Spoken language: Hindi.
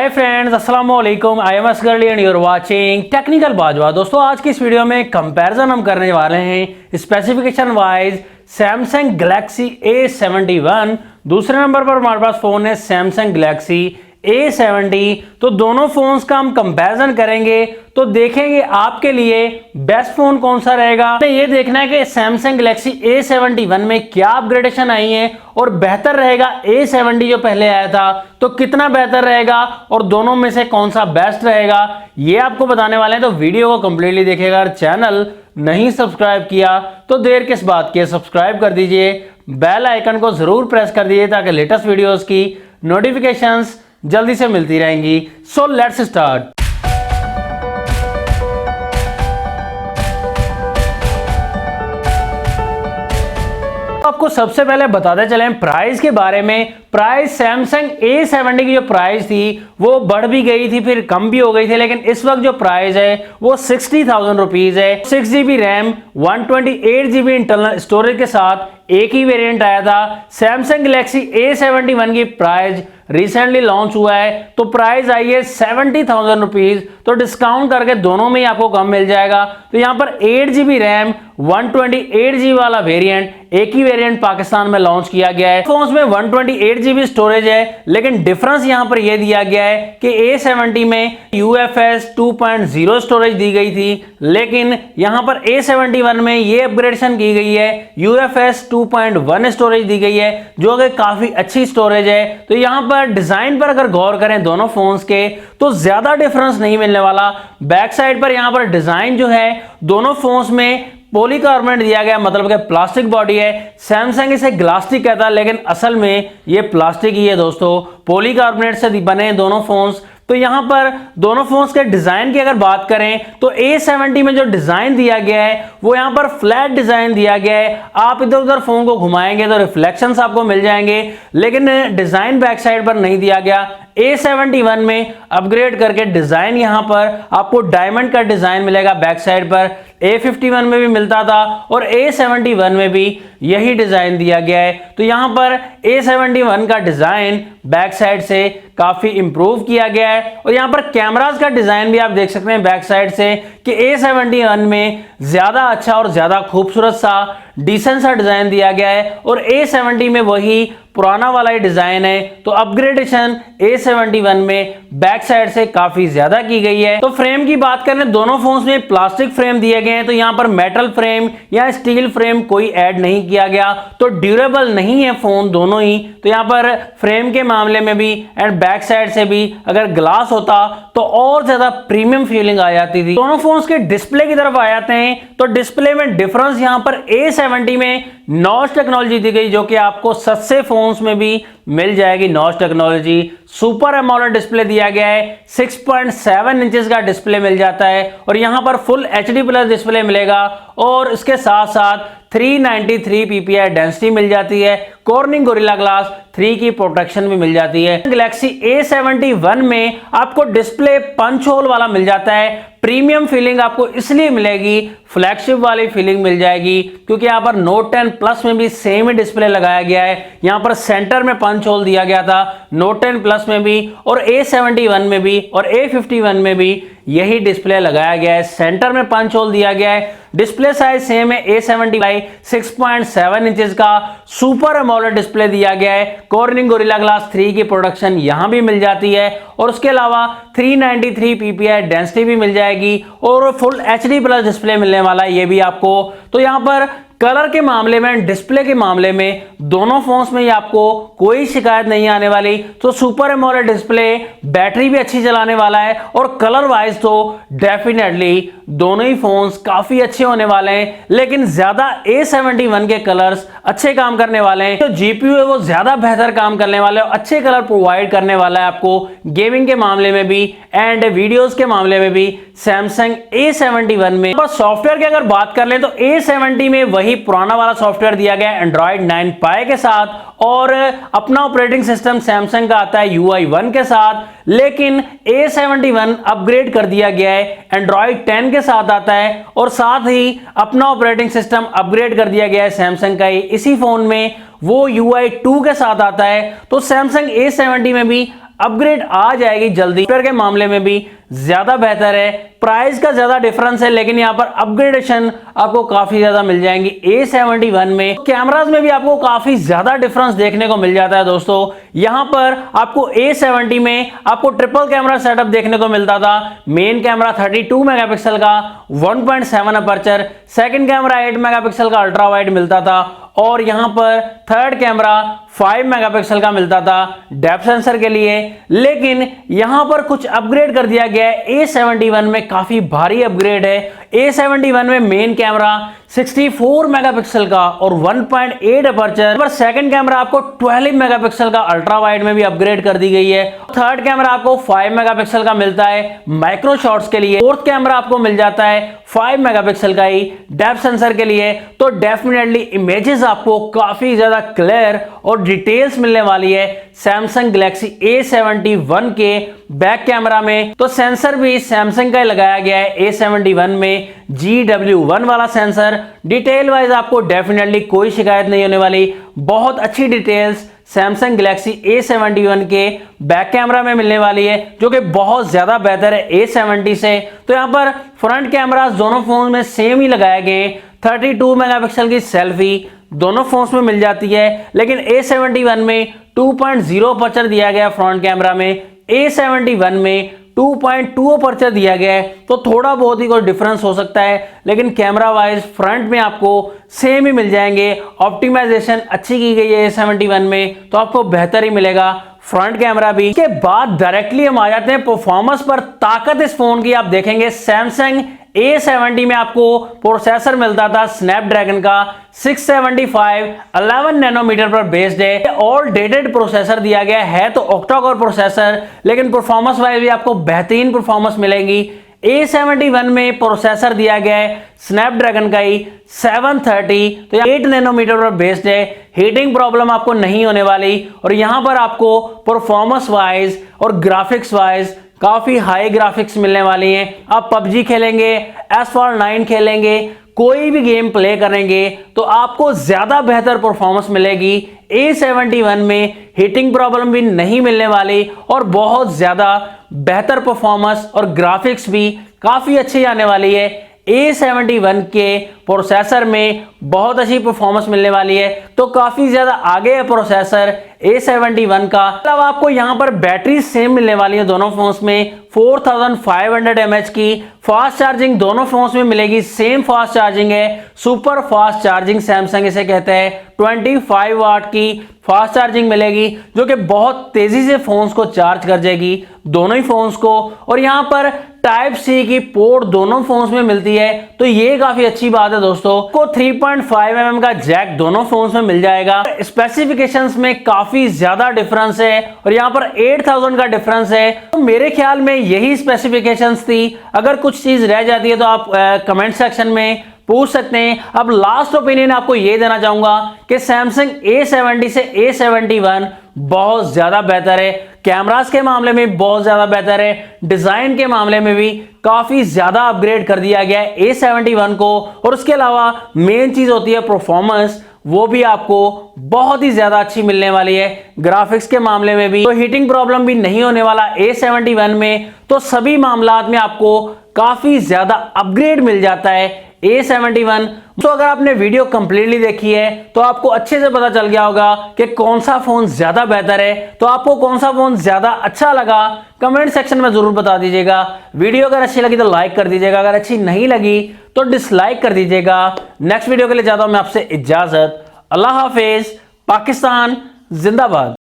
हाय फ्रेंड्स, अस्सलाम वालेकुम। I am Asgar and you are watching Technical Bajwa. दोस्तों, आज की इस वीडियो में कंपैरिजन हम करने वाले हैं specification wise Samsung Galaxy A71। दूसरे नंबर पर हमारे पास फोन है सैमसंग गैलेक्सी A70। तो दोनों फोन्स का हम कंपैरिजन करेंगे तो देखेंगे आपके लिए बेस्ट फोन कौन सा रहेगा। ये देखना है कि सैमसंग गैलेक्सी A71 में क्या अपग्रेडेशन आई है और बेहतर रहेगा A70 जो पहले आया था तो कितना बेहतर रहेगा और दोनों में से कौन सा बेस्ट रहेगा ये आपको बताने वाले हैं। तो वीडियो को कंप्लीटली देखिएगा। अगर चैनल नहीं सब्सक्राइब किया तो देर किस बात की, सब्सक्राइब कर दीजिए, बेल आइकन को जरूर प्रेस कर दीजिए ताकि लेटेस्ट वीडियोस की नोटिफिकेशंस जल्दी से मिलती रहेंगी। So let's start. आपको सबसे पहले बताते चलें प्राइस के बारे में। प्राइस सैमसंग A70 की जो प्राइस थी वो बढ़ भी गई थी फिर कम भी हो गई थी, लेकिन इस वक्त जो प्राइस है वो 60,000 रुपीज है। 6GB RAM 128GB internal storage के साथ एक ही वेरिएंट आया था। सैमसंग गैलेक्सी A71 की प्राइस रिसेंटली लॉन्च हुआ है तो प्राइस आई है 70,000 रुपीज। तो डिस्काउंट करके दोनों में ही आपको कम मिल जाएगा। तो यहां पर 8GB रैम 128GB वाला वेरिएंट, एक ही वेरिएंट पाकिस्तान में लॉन्च किया गया है। फोन्स में 128GB स्टोरेज है, लेकिन डिफरेंस यहां पर यह दिया गया है कि A70 में UFS 2.0 स्टोरेज दी गई थी, लेकिन यहां पर A71 में यह अपग्रेडेशन की गई है, UFS 2.1 स्टोरेज दी गई है जो कि काफी अच्छी स्टोरेज है। तो यहां पर डिजाइन पर अगर गौर करें दोनों फोन्स के तो ज्यादा डिफरेंस नहीं मिलने वाला। बैक साइड पर यहां पर डिजाइन जो है दोनों फोन्स में पॉलीकार्बोनेट दिया गया, मतलब कि प्लास्टिक बॉडी है। सैमसंग इसे ग्लास्टिक कहता है, लेकिन असल में ये प्लास्टिक ही है दोस्तों। पॉलीकार्बोनेट से बने हैं दोनों फोन्स। तो यहां पर दोनों फोन्स के डिजाइन की अगर बात करें तो A70 में जो डिजाइन दिया गया है वो यहां पर फ्लैट डिजाइन दिया गया है। आप इधर उधर फोन को घुमाएंगे तो रिफ्लेक्शंस आपको मिल जाएंगे, लेकिन डिजाइन बैक साइड पर नहीं दिया गया। A71 में अपग्रेड करके डिजाइन यहां पर आपको डायमंड का डिजाइन मिलेगा बैक साइड पर। A51 में भी मिलता था और A71 में भी यही डिजाइन दिया गया है। तो यहां पर A71 का डिजाइन बैक साइड से काफी इंप्रूव किया गया है और यहां पर कैमरास का डिजाइन भी आप देख सकते हैं बैक साइड से कि A71 में ज्यादा अच्छा और ज्यादा खूबसूरत सा डिसेंट सा डिजाइन दिया गया है और A70 में वही पुराना वाला ही डिजाइन है। तो अपग्रेडेशन A71 में बैक साइड से काफी ज्यादा की गई है। तो फ्रेम की बात करें दोनों फोन्स में प्लास्टिक फ्रेम दिए गए हैं, तो यहां पर मेटल फ्रेम या स्टील फ्रेम कोई ऐड नहीं किया गया। तो ड्यूरेबल नहीं है फोन दोनों ही। तो यहां पर फ्रेम के मामले में भी एंड बैक साइड से भी अगर ग्लास होता तो और ज्यादा प्रीमियम फीलिंग आ जाती थी। दोनों फोन्स के डिस्प्ले की तरफ आ जाते हैं तो डिस्प्ले में डिफरेंस यहां पर A70 में नॉच टेक्नोलॉजी दी गई जो कि आपको सस्ते फोन्स में भी मिल जाएगी। Notch technology super AMOLED display दिया गया है, 6.7 इंचेस का डिस्प्ले मिल जाता है और यहां पर फुल HD प्लस डिस्प्ले मिलेगा और इसके साथ साथ 393 PPI डेंसिटी मिल जाती है। कॉर्निंग गोरिल्ला ग्लास 3 की प्रोटेक्शन भी मिल जाती है। गैलेक्सी A71 में आपको डिस्प्ले पंच होल वाला मिल जाता है। प्रीमियम फीलिंग आपको इसलिए मिलेगी, फ्लैगशिप वाली फीलिंग मिल जाएगी क्योंकि यहाँ पर Note 10 Plus में भी सेम ही डिस्प्ले लगाया गया है। यहाँ पर सेंटर में पंच होल दिया गया था Note 10 Plus में भी और A71 में भी और A51 में भी यही डिस्प्ले लगाया गया है। सेंटर में पंच होल दिया गया है। डिस्प्ले साइज सेम है। A70 6.7 इंचेस का सुपर एमोलेड डिस्प्ले दिया गया है। कॉर्निंग गोरिल्ला ग्लास 3 की प्रोडक्शन यहां भी मिल जाती है और उसके अलावा 393 PPI डेंसिटी भी मिल जाएगी और फुल HD प्लस डिस्प्ले मिलने वाला है ये भी आपको। तो यहां पर कलर के मामले में, डिस्प्ले के मामले में दोनों फोन्स में ही आपको कोई शिकायत नहीं आने वाली। तो सुपर एमोलेड डिस्प्ले, बैटरी भी अच्छी चलाने वाला है और कलर वाइज तो डेफिनेटली दोनों ही फोन्स काफी अच्छे होने वाले हैं, लेकिन ज्यादा A71 के कलर्स अच्छे काम करने वाले हैं। तो GPU है वो ज्यादा बेहतर काम करने वाले हैं, अच्छे कलर प्रोवाइड करने वाला है आपको गेमिंग के मामले में भी एंड वीडियोस के मामले में भी सैमसंग A71 में। सॉफ्टवेयर की अगर बात कर ले तो A70 में वही पुराना वाला सॉफ्टवेयर दिया गया है Android 9 Pie के साथ और अपना ऑपरेटिंग सिस्टम सैमसंग का आता है UI1 के साथ, लेकिन A71 अपग्रेड कर दिया गया है Android 10 के साथ आता है और साथ ही अपना ऑपरेटिंग सिस्टम अपग्रेड कर दिया गया है सैमसंग का इसी फोन में, वो UI2 के साथ आता है। तो सैमसंग A70 में भी अपग्रेड आ जाएगी जल्दी। सॉफ्टवेयर के मामले में भी ज्यादा बेहतर है, प्राइस का ज्यादा डिफरेंस है, लेकिन यहां पर अपग्रेडेशन आपको काफी ज्यादा मिल जाएंगी। A71 में कैमरास में भी आपको काफी ज्यादा डिफरेंस देखने को मिल जाता है दोस्तों। यहां पर आपको A70 में आपको ट्रिपल कैमरा सेटअप देखने को मिलता था। मेन कैमरा 32 मेगापिक्सल का 1.7 अपर्चर, सेकंड कैमरा 8 मेगापिक्सल का अल्ट्रा वाइड मिलता था, और यहां पर थर्ड कैमरा 5 मेगापिक्सल का मिलता था डेप्थ सेंसर के लिए। लेकिन यहां पर कुछ अपग्रेड कर दिया गया है। A71 में काफी भारी अपग्रेड है। A71 में मेन कैमरा 64 मेगापिक्सल का और 1.8 अपर्चर, पर सेकंड कैमरा आपको 12 मेगापिक्सल का अल्ट्रा वाइड में भी अपग्रेड कर दी गई है। थर्ड कैमरा आपको 5 मेगापिक्सल का मिलता है माइक्रो शॉट्स के लिए। फोर्थ कैमरा आपको मिल जाता है 5 मेगापिक्सल का ही डेप्थ सेंसर के लिए। तो डेफिनेटली इमेजेस आपको काफी ज्यादा क्लियर और डिटेल्स मिलने वाली है सैमसंग गैलेक्सी A71 के बैक कैमरा में। तो सेंसर भी सैमसंग का ही लगाया गया है A71 में, GW1 वाला सेंसर। डिटेल वाइज आपको डेफिनेटली कोई शिकायत नहीं होने वाली। बहुत अच्छी डिटेल्स सैमसंग गैलेक्सी A71 के बैक कैमरा में मिलने वाली है, जो कि बहुत ज्यादा बेहतर है A70 से। तो यहां पर फ्रंट कैमरा दोनों फोन में सेम ही लगाए गए। 32 मेगापिक्सल की सेल्फी दोनों फोन्स में मिल जाती है, लेकिन A71 में 2.0 अपर्चर दिया गया फ्रंट कैमरा में, A71 में 2.2 अपर्चर दिया गया है। तो थोड़ा बहुत ही कोई डिफरेंस हो सकता है, लेकिन कैमरा वाइज फ्रंट में आपको सेम ही मिल जाएंगे। ऑप्टिमाइजेशन अच्छी की गई है A71 में, तो आपको बेहतर ही मिलेगा फ्रंट कैमरा भी। इसके बाद डायरेक्टली हम आ जाते हैं परफॉर्मेंस पर। ताकत इस फोन की आप देखेंगे, सैमसंग A70 में आपको प्रोसेसर मिलता था स्नैपड्रैगन का 675 11 नैनोमीटर पर बेस्ड है। ऑल डेटेड प्रोसेसर दिया गया है, तो ऑक्टा कोर प्रोसेसर, लेकिन परफॉर्मेंस वाइज भी आपको बेहतरीन परफॉर्मेंस मिलेगी। A71 में प्रोसेसर दिया गया है स्नैपड्रैगन का ही 730, तो 8 नैनोमीटर पर बेस्ड है। हीटिंग प्रॉब्लम आपको नहीं होने वाली, और यहां पर आपको परफॉर्मेंस वाइज और ग्राफिक्स वाइज काफी हाई ग्राफिक्स मिलने वाली हैं। आप PUBG खेलेंगे, Asphalt 9 खेलेंगे, कोई भी गेम प्ले करेंगे, तो आपको ज्यादा बेहतर परफॉर्मेंस मिलेगी। A71 में हीटिंग प्रॉब्लम भी नहीं मिलने वाली, और बहुत ज्यादा बेहतर परफॉर्मेंस और ग्राफिक्स भी काफी अच्छी आने वाली है। A71 के प्रोसेसर में बहुत अच्छी परफॉर्मेंस मिलने वाली है, तो काफी ज्यादा आगे है प्रोसेसर A71 का। अलावा आपको यहां पर बैटरी सेम मिलने वाली है दोनों फोन्स में, 4500 mAh की फास्ट चार्जिंग दोनों फोन्स में मिलेगी। सेम फास्ट चार्जिंग है, सुपर फास्ट चार्जिंग सैमसंग इसे कहते हैं। 25 वाट की फास्ट चार्जिंग मिलेगी, जो कि बहुत तेजी से फोन्स को चार्ज कर जाएगी, दोनों ही फोन्स को। और यहां पर टाइप सी की पोर्ट दोनों फोन्स में मिलती है, तो ये काफी अच्छी बात है दोस्तों। को 3.5 mm का जैक दोनों फोन्स में मिल जाएगा। स्पेसिफिकेशंस में काफी ज्यादा डिफरेंस है, और यहां पर 8000 का डिफरेंस है। तो मेरे ख्याल में यही स्पेसिफिकेशंस थी। अगर कुछ चीज रह जाती है तो आप कमेंट सेक्शन में पूछ सकते हैं। अब लास्ट ओपिनियन आपको यह देना चाहूंगा कि सैमसंग A70 से A71 बहुत ज्यादा बेहतर है। कैमरास के मामले में बहुत ज्यादा बेहतर है, डिजाइन के मामले में भी काफी ज्यादा अपग्रेड कर दिया गया है A71 को। और उसके अलावा मेन चीज होती है परफॉर्मेंस, वो भी आपको बहुत ही ज्यादा अच्छी मिलने वाली है। ग्राफिक्स के मामले में भी तो हीटिंग प्रॉब्लम भी नहीं होने वाला A71 में। तो सभी मामलात में आपको काफी ज्यादा अपग्रेड मिल जाता है A71। तो अगर आपने वीडियो कंप्लीटली देखी है तो आपको अच्छे से पता चल गया होगा कि कौन सा फोन ज्यादा बेहतर है। तो आपको कौन सा फोन ज्यादा अच्छा लगा कमेंट सेक्शन में जरूर बता दीजिएगा। वीडियो अगर अच्छी लगी तो लाइक कर दीजिएगा, अगर अच्छी नहीं लगी तो डिसलाइक कर दीजिएगा। नेक्स्ट वीडियो के लिए चाहता हूं मैं आपसे इजाजत। अल्लाह हाफिज। पाकिस्तान जिंदाबाद।